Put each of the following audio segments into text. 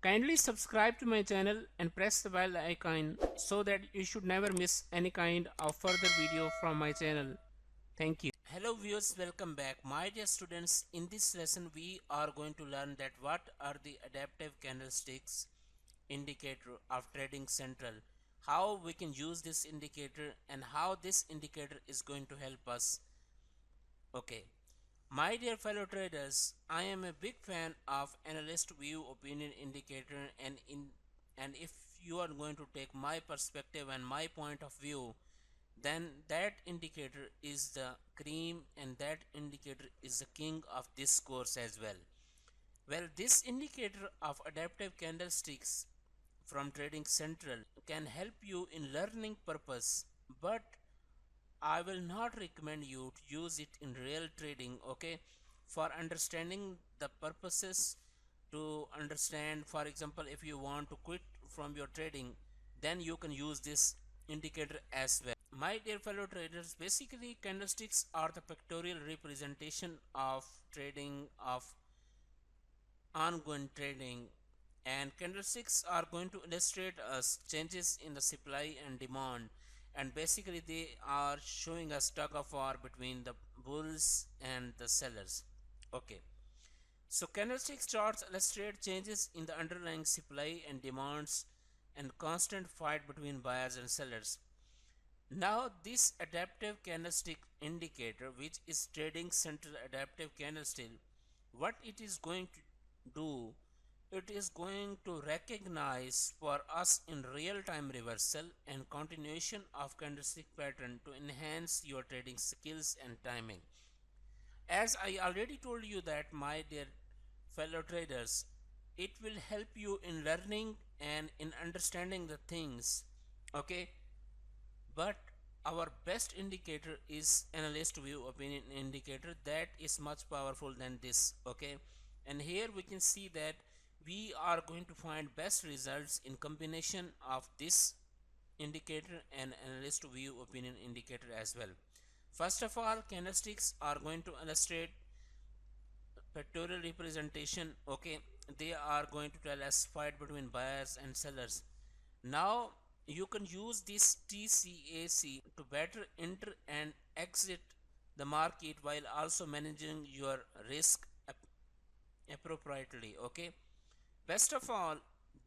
Kindly subscribe to my channel and press the bell icon so that you should never miss any kind of further video from my channel. Thank you. Hello viewers, welcome back. My dear students, in this lesson we are going to learn that what are the adaptive candlesticks indicator of trading central, how we can use this indicator and how this indicator is going to help us. Okay. My dear fellow traders, I am a big fan of analyst view opinion indicator and if you are going to take my perspective and my point of view, then that indicator is the cream and that indicator is the king of this course as well. Well, this indicator of adaptive candlesticks from Trading Central can help you in learning purpose, but I will not recommend you to use it in real trading, okay? For understanding the purposes, to understand, for example, if you want to quit from your trading, then you can use this indicator as well. My dear fellow traders, basically candlesticks are the pictorial representation of trading, of ongoing trading, and candlesticks are going to illustrate us changes in the supply and demand, and basically they are showing us tug of war between the bulls and the sellers. Okay, so candlesticks charts illustrate changes in the underlying supply and demands and constant fight between buyers and sellers. Now this adaptive candlestick indicator, which is trading central adaptive candlestick, what it is going to do, it is going to recognize for us in real-time reversal and continuation of candlestick pattern to enhance your trading skills and timing. As I already told you that, my dear fellow traders, it will help you in learning and in understanding the things, okay? But our best indicator is analyst view opinion indicator, that is much powerful than this, okay? And here we can see that we are going to find best results in combination of this indicator and analyst view opinion indicator as well. First of all, candlesticks are going to illustrate pictorial representation, okay? They are going to tell us fight between buyers and sellers. Now you can use this TCAC to better enter and exit the market while also managing your risk appropriately, okay? Best of all,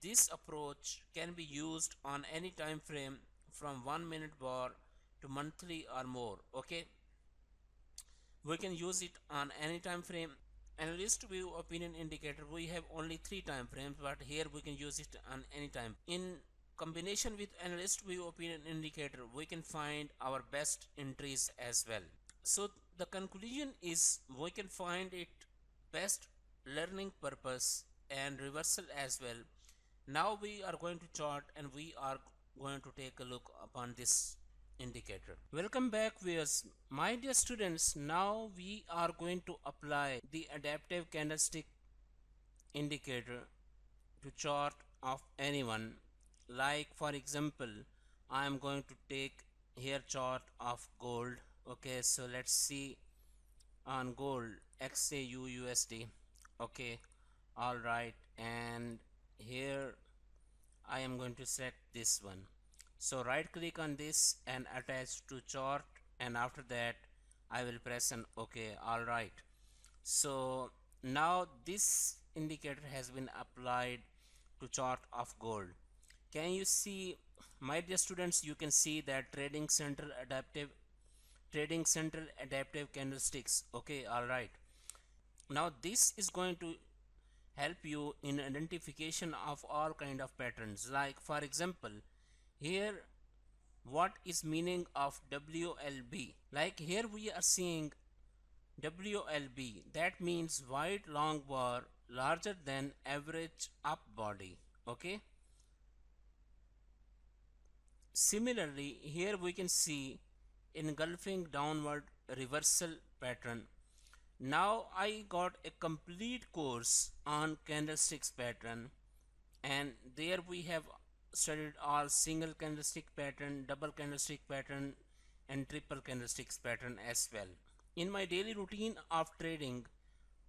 this approach can be used on any time frame from 1 minute bar to monthly or more, okay? We can use it on any time frame. Analyst view opinion indicator, we have only 3 time frames, but here we can use it on any time. In combination with analyst view opinion indicator, we can find our best entries as well. So the conclusion is we can find it best learning purpose and reversal as well. Now we are going to chart and we are going to take a look upon this indicator. Welcome back viewers. My dear students, now we are going to apply the adaptive candlestick indicator to chart of anyone. Like for example, I am going to take here chart of gold. Okay, so let's see on gold XAU USD. Okay, all right, and here I am going to set this one. So right click on this and attach to chart, and after that I will press an OK. All right, so now this indicator has been applied to chart of gold. Can you see, my dear students, you can see that trading central adaptive candlesticks. Okay, all right, now this is going to help you in identification of all kind of patterns. Like for example, here what is meaning of WLB? Like here we are seeing WLB, that means wide long bar larger than average up body, okay? Similarly, here we can see engulfing downward reversal pattern. Now I got a complete course on candlesticks pattern, and there we have studied all single candlestick pattern, double candlestick pattern, and triple candlesticks pattern as well. In my daily routine of trading,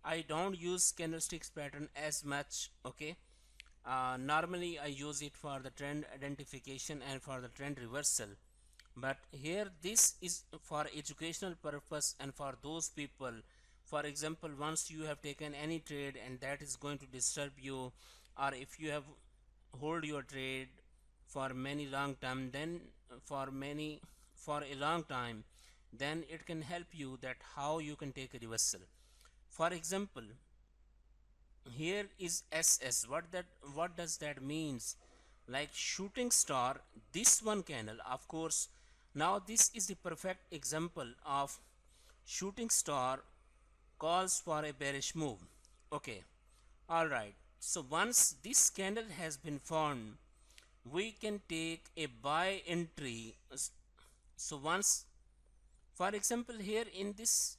I don't use candlesticks pattern as much, okay? Normally I use it for the trend identification and for the trend reversal, but here this is for educational purpose and for those people, for example, once you have taken any trade and that is going to disturb you, or if you have hold your trade for many long time, then for a long time, then it can help you that how you can take a reversal. For example, here is SS. What does that means? Like shooting star, this one candle, of course. Now this is the perfect example of shooting star calls for a bearish move. Okay, all right. So once this candle has been formed, we can take a buy entry. So once, for example, here in this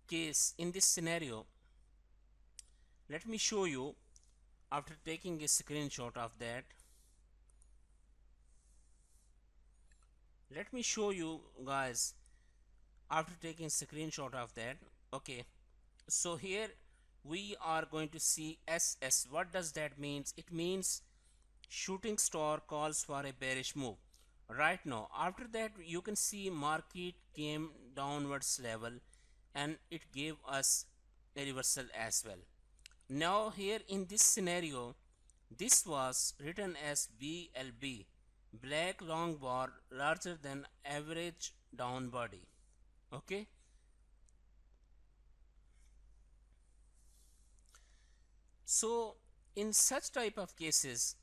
case, in this scenario, let me show you after taking a screenshot of that. Let me show you guys after taking screenshot of that. Okay, so here we are going to see SS. What does that means? It means shooting star calls for a bearish move. Right now, after that, you can see market came downwards level and it gave us a reversal as well. Now here in this scenario, this was written as BLB, black long bar larger than average down body. Okay, so in such type of cases,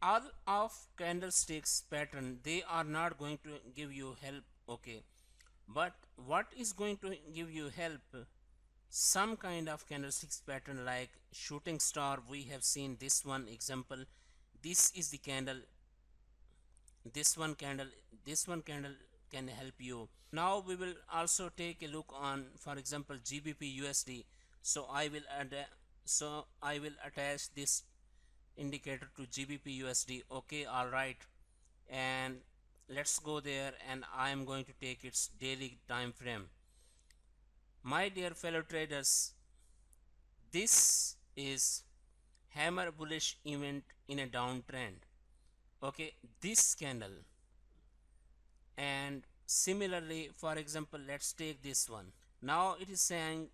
all of candlesticks pattern, they are not going to give you help. Okay, but what is going to give you help? Some kind of candlesticks pattern like shooting star. We have seen this one example. This is the candle, this one candle, this one candle can help you. Now we will also take a look on, for example, GBP USD. So I will attach this indicator to GBP USD. Okay, all right, and let's go there, and I am going to take its daily time frame. My dear fellow traders, this is hammer bullish event in a downtrend. Okay, this candle, and similarly, for example, let's take this one. Now it is saying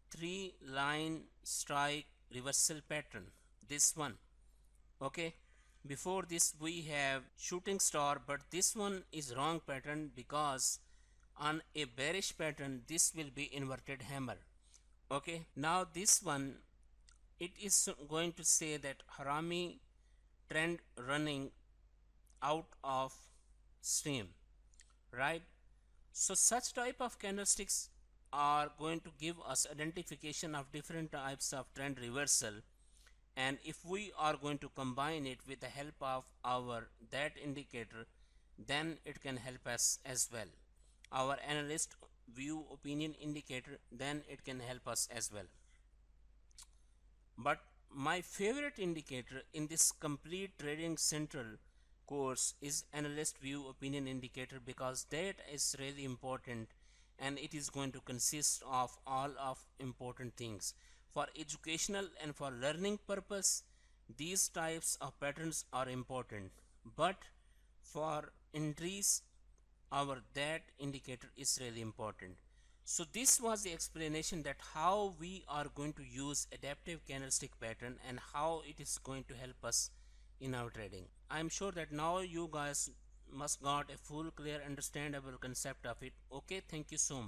3 line strike reversal pattern, this one. Okay, before this we have shooting star, but this one is wrong pattern because on a bearish pattern this will be inverted hammer. Okay, now this one, it is going to say that harami trend running out of stream, right? So such type of candlesticks are going to give us identification of different types of trend reversal, and if we are going to combine it with the help of our that indicator, then it can help us as well. Our analyst view opinion indicator, then it can help us as well. But my favorite indicator in this complete trading central course is analyst view opinion indicator, because that is really important and it is going to consist of all of important things. For educational and for learning purpose, these types of patterns are important, but for entries, our that indicator is really important. So this was the explanation that how we are going to use adaptive candlestick pattern and how it is going to help us in our trading. I am sure that now you guys must got a full clear understandable concept of it. Okay, thank you so much.